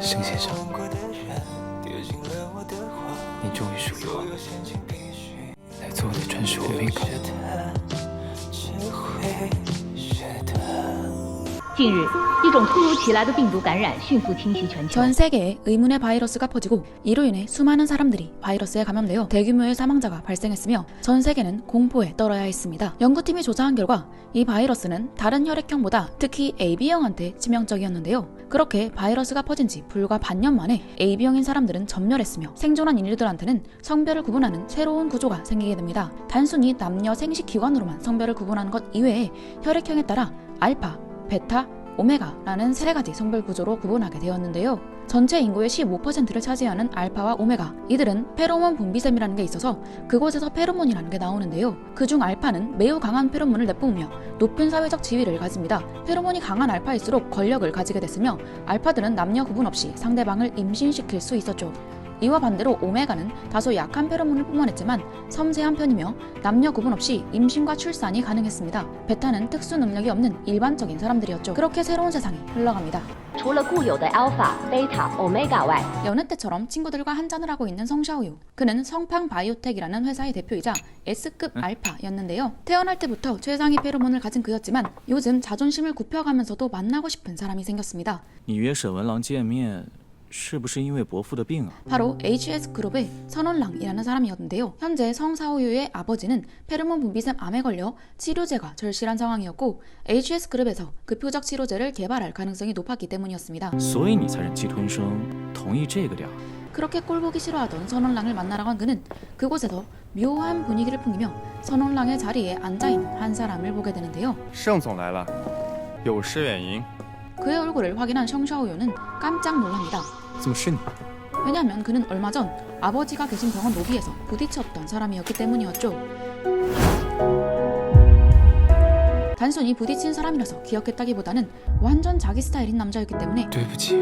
盛先生，你终于属于我，来做我的专属欧米伽。近日，一种突如其来的病毒感染迅速侵袭全球。 전 세계에 의문의 바이러스가 퍼지고 이로 인해 수많은 사람들이 바이러스에 감염되어 대규모의 사망자가 발생했으며 전 세계는 공포에 떨어야 했습니다. 연구팀이 조사한 결과 이 바이러스는 다른 혈액형보다 특히 AB형한테 치명적이었는데요. 그렇게 바이러스가 퍼진 지 불과 반년 만에 AB형인 사람들은 전멸했으며 생존한 인류들한테는 성별을 구분하는 새로운 구조가 생기게 됩니다. 단순히 남녀 생식 기관으로만 성별을 구분하는 것 이외에 혈액형에 따라 알파, 베타, 오메가라는 세 가지 성별 구조로 구분하게 되었는데요. 전체 인구의 15%를 차지하는 알파와 오메가, 이들은 페로몬 분비샘이라는 게 있어서 그곳에서 페로몬이라는 게 나오는데요. 그중 알파는 매우 강한 페로몬을 내뿜으며 높은 사회적 지위를 가집니다. 페로몬이 강한 알파일수록 권력을 가지게 됐으며 알파들은 남녀 구분 없이 상대방을 임신시킬 수 있었죠. 이와 반대로 오메가는 다소 약한 페로몬을 뿜어냈지만 섬세한 편이며 남녀 구분 없이 임신과 출산이 가능했습니다. 베타는 특수 능력이 없는 일반적인 사람들이었죠. 그렇게 새로운 세상이 흘러갑니다. 除了固有的 알파, 베타, 오메가外， 여느 때처럼 친구들과 한잔을 하고 있는 성샤오유. 그는 성팡 바이오텍이라는 회사의 대표이자 S급 알파였는데요. 태어날 때부터 최상위 페로몬을 가진 그였지만 요즘 자존심을 굽혀가면서도 만나고 싶은 사람이 생겼습니다. 你约沈文郎见面，是不是因为伯父的病啊？ 바로 HS그룹의 선원랑이라는 사람이었는데요. 현재 성사오유의 아버지는 페로몬 분비샘 암에 걸려 치료제가 절실한 상황이었고 HS그룹에서 그 표적 치료제를 개발할 가능성이 높았기 때문이었습니다. 所以你才忍气吞声，同意这个量。 그렇게 꼴보기 싫어하던 선원랑을 만나러 간 그는 그곳에서 묘한 분위기를 풍기며 선원랑의 자리에 앉아있는 한 사람을 보게 되는데요. 盛总来了，有失远迎。 그의 얼굴을 확인한 성샤오유는 깜짝 놀랍니다. 怎么是你？ 왜냐하면 그는 얼마 전 아버지가 계신 병원 로비에서 부딪혔던 사람이었기 때문이었죠. 단순히 부딪힌 사람이라서 기억했다기보다는 완전 자기 스타일인 남자였기 때문에 对不起，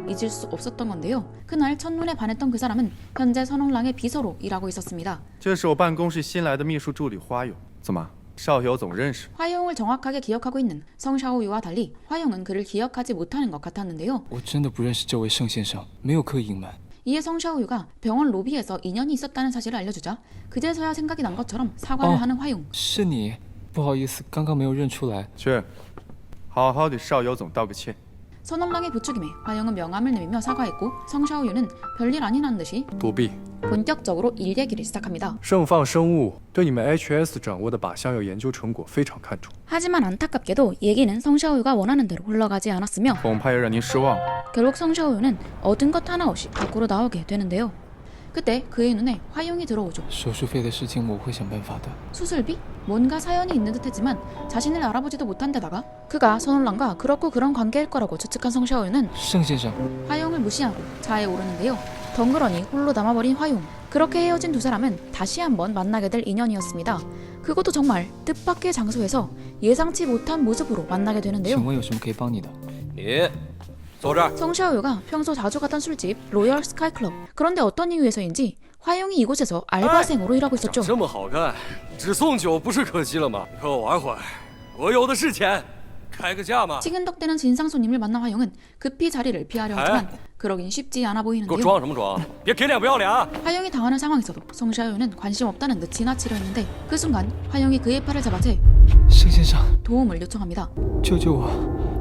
잊을 수 없었던 건데요. 그날 첫눈에 반했던 그 사람은 현재 선홍랑의 비서로 일하고 있었습니다. 这是我办公室新来的秘书助理花勇。怎么，邵友总认识？ 화용을 정확하게 기억하고 있는 성샤오유와 달리 화용은 그를 기억하지 못하는 것 같았는데요. 我真的不认识这位盛先生，没有刻意隐瞒。 이에 성샤오유가 병원 로비에서 인연이 있었다는 사실을 알려주자 그제서야 생각이 난 것처럼 사과를 하는 화용. 是你，不好意思，刚刚没有认出来。去，好好给邵友总道个歉。 선원랑의 부추김에 화용은 명함을 내밀며 사과했고 성샤오유는 별일 아니라는 듯이 不必。 본격적으로 일 얘기를 시작합니다. 盛放生物对你们 HS 掌握的靶向药研究成果非常看重， 하지만 안타깝게도 얘기는 성샤오유가 원하는 대로 흘러가지 않았으며 恐怕要让您失望。 결국 성샤오유는 얻은 것 하나 없이 밖으로 나오게 되는데요. 그때 그의 눈에 화용이 들어오죠. 手术费的事情我会想办法的。 수술비? 뭔가 사연이 있는 듯했지만 자신을 알아보지도 못한 데다가 그가 선원랑과 그렇고 그런 관계일 거라고 추측한 성샤오유는 盛先生， 화용을 무시하고 차에 오르는데요. 덩그러니 홀로 남아버린 화용. 그렇게 헤어진 두 사람은 다시 한번 만나게 될 인연이었습니다. 그것도 정말 뜻밖의 장소에서 예상치 못한 모습으로 만나게 请 되는데요. 问有什么可以帮你的？你坐这儿。 성샤오유가 평소 자주 가던 술집 로열 스카이클럽. 그런데 어떤 이유에서인지 화용이 이곳에서 알바생으로 일하고 长 있었죠. 这么好看，只送酒不是可惜了吗？和我玩会儿，我有的是钱，开个价嘛。 찌근덕대는 진상 손님을 만난 화용은 급히 자리를 피하려 하지만 그러긴 쉽지 않아 给我 보이는데요. 装什么装？别给脸不要脸啊！ 화용이 당하는 상황에서도 성샤오유는 관심 없다는 듯 지나치려 했는데 그 순간 화용이 그의 팔을 잡아 채 盛先生， 도움을 요청합니다. 救救我！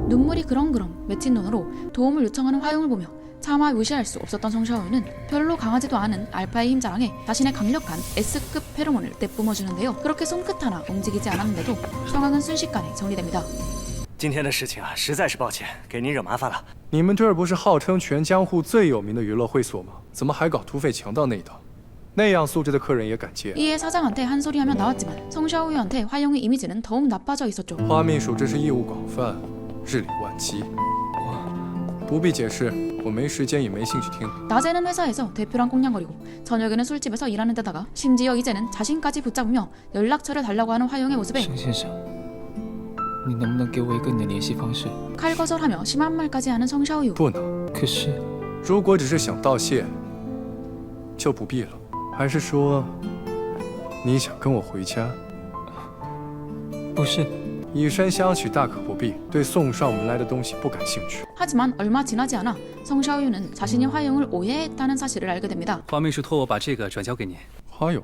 눈물이 그렁그렁 맺힌 눈으로 도움을 요청하는 화용을 보며 차마 무시할 수 없었던 성샤오유는 별로 강하지도 않은 알파의 힘자랑에 자신의 강력한 S급 페로몬을 내뿜어주는데요. 그렇게 손끝 하나 움직이지 않았는데도 상황은 순식간에 정리됩니다. 今天的事情啊，实在是抱歉，给您惹麻烦了。你们这儿不是号称全江户最有名的娱乐会所吗？怎么还搞土匪强盗那一套？那样素质的客人也敢接？ 이에 사장한테 한 소리 하며 나왔지만 성샤오유한테 화용의 이미지는 더욱 나빠져 있었죠. 花秘书真是业务广泛，日理万机。不必解释，我没时间也没兴趣听。 낮에는 회사에서 대표랑 꽁냥거리고 저녁에는 술집에서 일하는 데다가 심지어 이제는 자신까지 붙잡으며 연락처를 달라고 하는 화용의 모습에 盛先生，你能不能给我一个你的联系方式？ 칼거절하며 심한 말까지 하는 성샤오유. 不能，可是如果只是想道谢，就不必了。还是说，你想跟我回家？不是，以身相许大可不必，对送上门来的东西不感兴趣。 하지만 얼마 지나지 않아 성샤오유는 자신이 화용을 오해했다는 사실을 알게 됩니다. 花秘书托我把这个转交给你。花友，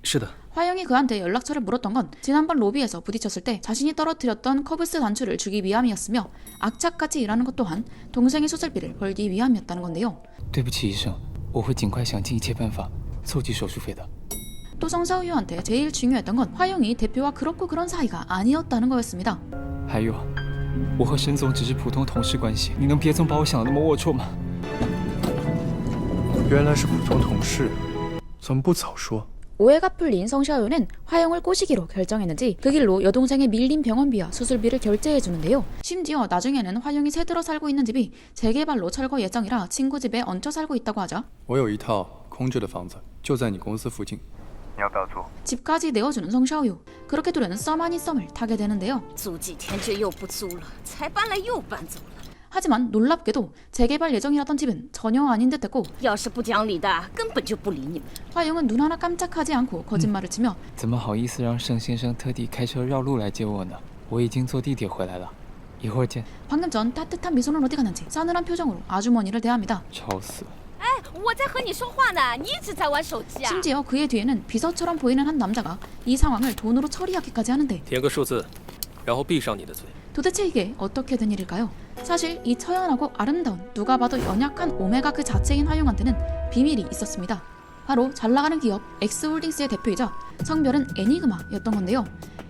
是的， 화영이 그한테 연락처를 물었던 건 지난번 로비에서 부딪혔을 때 자신이 떨어뜨렸던 커브스 단추를 주기 위함이었으며 악착같이 일하는 것 또한 동생의 수술비를 벌기 위함이었다는 건데요. 对不起医生，我会尽快想尽一切办法凑齐手术费的。 또 성샤오유한테 제일 중요했던 건 화영이 대표와 그렇고 그런 사이가 아니었다는 거였습니다. 还有，我和沈总只是普通同事关系，你能别总把我想的那么龌龊吗？原来是普通同事，怎么不早说？ 오해가 풀린 성샤오유는 화영을 꼬시기로 결정했는지 그 길로 여동생의 밀린 병원비와 수술비를 결제해주는데요. 심지어 나중에는 화영이 새들어 살고 있는 집이 재개발로 철거 예정이라 친구 집에 얹혀 살고 있다고 하자 我有一套空置的房子，就在你公司附近，你要不要租？ 집까지 내어주는 성샤오유. 그렇게 둘은 썸 아닌 썸을 타게 되는데요. 租几天这又不租了，才搬来又搬走了。 하지만 놀랍게도 재개발 예정이라던 집은 전혀 아닌 듯했고 要是不讲理的，根本就不理你们。 화영은 눈 하나 깜짝하지 않고 거짓말을 치며 怎么好意思让盛先生特地开车绕路来接我呢？我已经坐地铁回来了，一会儿见。 방금 전 따뜻한 미소는 어디 갔는지 싸늘한 표정으로 아주머니를 대합니다. 吵死了！我在和你说话呢，你一直在玩手机啊！ 심지어 그의 뒤에는 비서처럼 보이는 한 남자가 이 상황을 돈으로 처리하기까지 하는데 填个数字，然后闭上你的嘴。 도대체 이게 어떻게 된 일일까요? 사실 이 처연하고 아름다운 누가 봐도 연약한 오메가 그 자체인 화용한테는 비밀이 있었습니다. 바로 잘나가는 기업 엑스홀딩스의 대표이자 성별은 애니그마였던 건데요.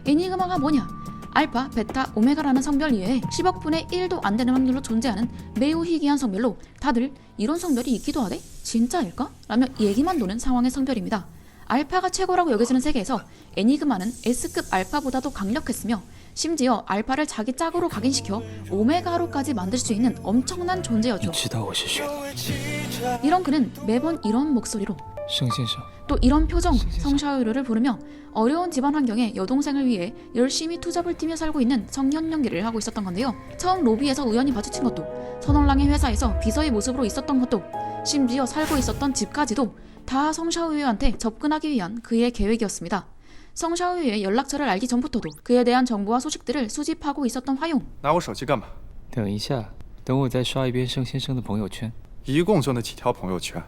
애니그마가 뭐냐? 알파, 베타, 오메가라는 성별 이외에 10억 분의 1도 안 되는 확률로 존재하는 매우 희귀한 성별로 다들 이런 성별이 있기도 하대? 진짜일까? 라며 얘기만 도는 상황의 성별입니다. 알파가 최고라고 여겨지는 세계에서 애니그마는 S급 알파보다도 강력했으며 심지어 알파를 자기 짝으로 각인시켜 오메가로까지 만들 수 있는 엄청난 你 존재였죠. 知道我是谁吗？ 이런 그는 매번 이런 목소리로 盛先生， 또 이런 표정으로 성샤오유를 부르며 어려운 집안 환경에 여동생을 위해 열심히 투잡을 뛰며 살고 있는 청년 연기를 하고 있었던 건데요. 처음 로비에서 우연히 마주친 것도 선월랑의 회사에서 비서의 모습으로 있었던 것도 심지어 살고 있었던 집까지도 다 성샤오유한테 접근하기 위한 그의 계획이었습니다. 성샤오유의 연락처를 알기 전부터도 그에 대한 정보와 소식들을 수집하고 있었던 화용. 拿我手机干嘛？等一下，等我再刷一遍盛先生的朋友圈。一共就那几条朋友圈，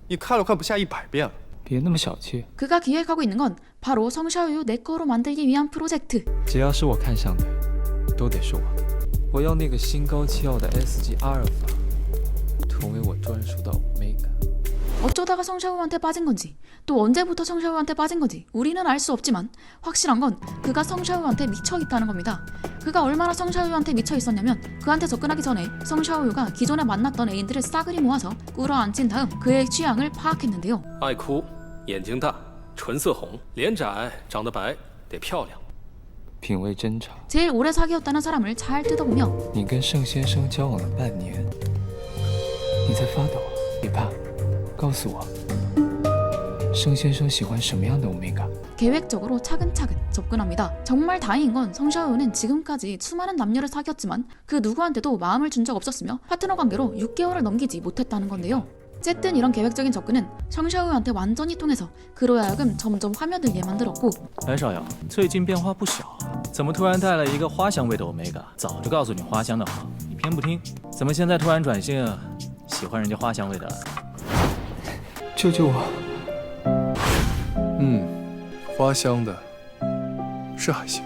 你看了快不下100遍了。别那么小气， 그가 기획하고 있는 건 바로 성샤오유 내 거로 만들기 위한 프로젝트. 只要是我看上的，都得是我的。我要那个心高气傲的 S 级阿尔法，成为我专属的 Omega。 어쩌다가 성샤오한테 빠진 건지 또 언제부터 성샤오한테 빠진 건지 우리는 알 수 없지만 확실한 건 그가 성샤오한테 미쳐 있다는 겁니다. 그가 얼마나 성샤오한테 미쳐 있었냐면 그한테 접근하기 전에 성샤오가 기존에 만났던 애인들을 싸그리 모아서 끌어안친 다음 그의 취향을 파악했는데요. 爱哭，眼睛大，唇色红，脸窄，长得白，得漂亮。品味真差。 제일 오래 사귀었다는 사람을 잘 뜯어보며 你跟盛先生交往了半年，你在发抖，别怕，告诉我，盛先生喜欢什么样的 Omega？ 계획적으로 차근차근 접근합니다. 정말 다행인 건 성샤오는 지금까지 수많은 남녀를 사귀었지만 그 누구한테도 마음을 준 적 없었으며 파트너 관계로 6개월을 넘기지 못했다는 건데요. 어쨌든 이런 계획적인 접근은 성샤오한테 완전히 통해서 그로 하여금 점점 화며들게 만들었고 白少阳，最近变化不小啊，怎么突然带了一个花香味的 Omega？ 早就告诉你花香的好，你偏不听，怎么现在突然转性，喜欢人家花香味的？救救我！ 花香的，是还行。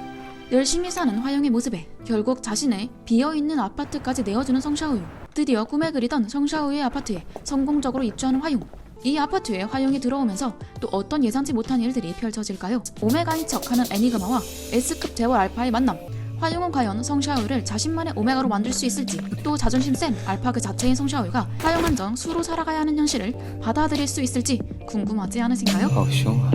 열심히 사는 화영의 모습에 결국 자신의 비어있는 아파트까지 내어주는 성샤오유. 드디어 꿈에 그리던 성샤오유의 아파트에 성공적으로 입주하는 화용. 이 아파트에 화용이 들어오면서 또 어떤 예상치 못한 일들이 펼쳐질까요? 오메가인 척하는 애니그마와 S급 재벌 알파의 만남. 화용은 과연 성샤오유를 자신만의 오메가로 만들 수 있을지, 또 자존심 센 알파 그 자체인 성샤오유가 화용 한정 수로 살아가야 하는 현실을 받아들일 수 있을지 궁금하지 않으신가요? 好凶啊！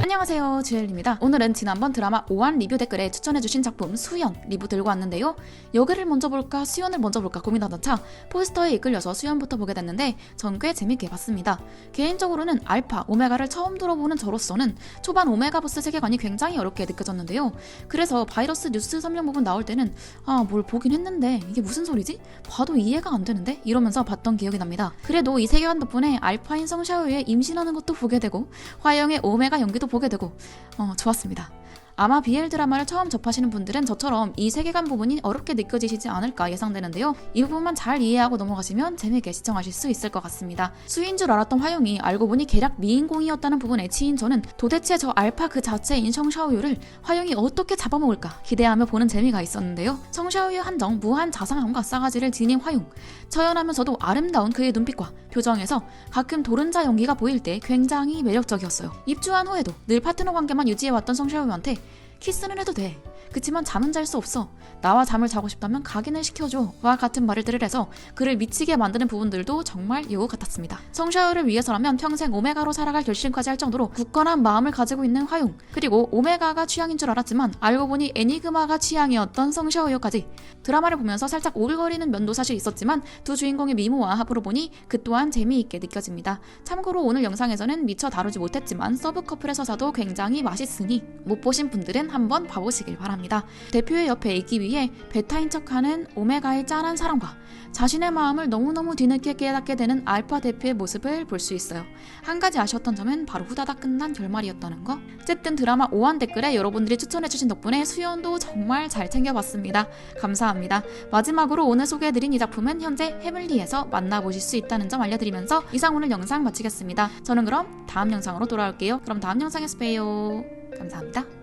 안녕하세요, 주엘입니다. 오늘은 지난번 드라마 오한 리뷰 댓글에 추천해주신 작품 수연 리뷰 들고 왔는데요. 여기를 먼저 볼까 수연을 먼저 볼까 고민하던 차 포스터에 이끌려서 수연부터 보게 됐는데 전 꽤 재밌게 봤습니다. 개인적으로는 알파, 오메가를 처음 들어보는 저로서는 초반 오메가 버스 세계관이 굉장히 어렵게 느껴졌는데요. 그래서 바이러스 뉴스 설명 부분 나올 때는 뭘 보긴 했는데 이게 무슨 소리지? 봐도 이해가 안 되는데? 이러면서 봤던 기억이 납니다. 그래도 이 세계관 덕분에 알파인 성샤오의 임신하는 것도 보게 되고 화영의 오메가 연기도 보게 되고 좋았습니다. 아마 BL 드라마를 처음 접하시는 분들은 저처럼 이 세계관 부분이 어렵게 느껴지시지 않을까 예상되는데요. 이 부분만 잘 이해하고 넘어가시면 재미있게 시청하실 수 있을 것 같습니다. 수인 줄 알았던 화용이 알고 보니 계략 미인공이었다는 부분에 치인 저는 도대체 저 알파 그 자체인 성샤오유를 화용이 어떻게 잡아먹을까 기대하며 보는 재미가 있었는데요. 성샤오유 한정 무한 자상함과 싸가지를 지닌 화용, 처연하면서도 아름다운 그의 눈빛과 표정에서 가끔 도른자 연기가 보일 때 굉장히 매력적이었어요. 입주한 후에도 늘 파트너 관계만 유지해왔던 성샤오유한테 키스는 해도 돼. 그치만 잠은 잘 수 없어. 나와 잠을 자고 싶다면 각인을 시켜줘. 와 같은 말을 들으래서 그를 미치게 만드는 부분들도 정말 여우 같았습니다. 성샤오를 위해서라면 평생 오메가로 살아갈 결심까지 할 정도로 굳건한 마음을 가지고 있는 화용, 그리고 오메가가 취향인 줄 알았지만 알고 보니 애니그마가 취향이었던 성샤오유까지. 드라마를 보면서 살짝 오글거리는 면도 사실 있었지만 두 주인공의 미모와 합으로 보니 그 또한 재미있게 느껴집니다. 참고로 오늘 영상에서는 미처 다루지 못했지만 서브 커플의 서사도 굉장히 맛있으니 못 보신 분들은 한번 봐보시길 바랍니다. 대표의 옆에 있기 위해 베타인 척하는 오메가의 짠한 사랑과 자신의 마음을 너무너무 뒤늦게 깨닫게 되는 알파 대표의 모습을 볼 수 있어요. 한 가지 아쉬웠던 점은 바로 후다닥 끝난 결말이었다는 거. 어쨌든 드라마 5화 댓글에 여러분들이 추천해주신 덕분에 수연도 정말 잘 챙겨봤습니다. 감사합니다. 마지막으로 오늘 소개해드린 이 작품은 현재 해블리에서 만나보실 수 있다는 점 알려드리면서 이상 오늘 영상 마치겠습니다. 저는 그럼 다음 영상으로 돌아올게요. 그럼 다음 영상에서 봬요. 감사합니다.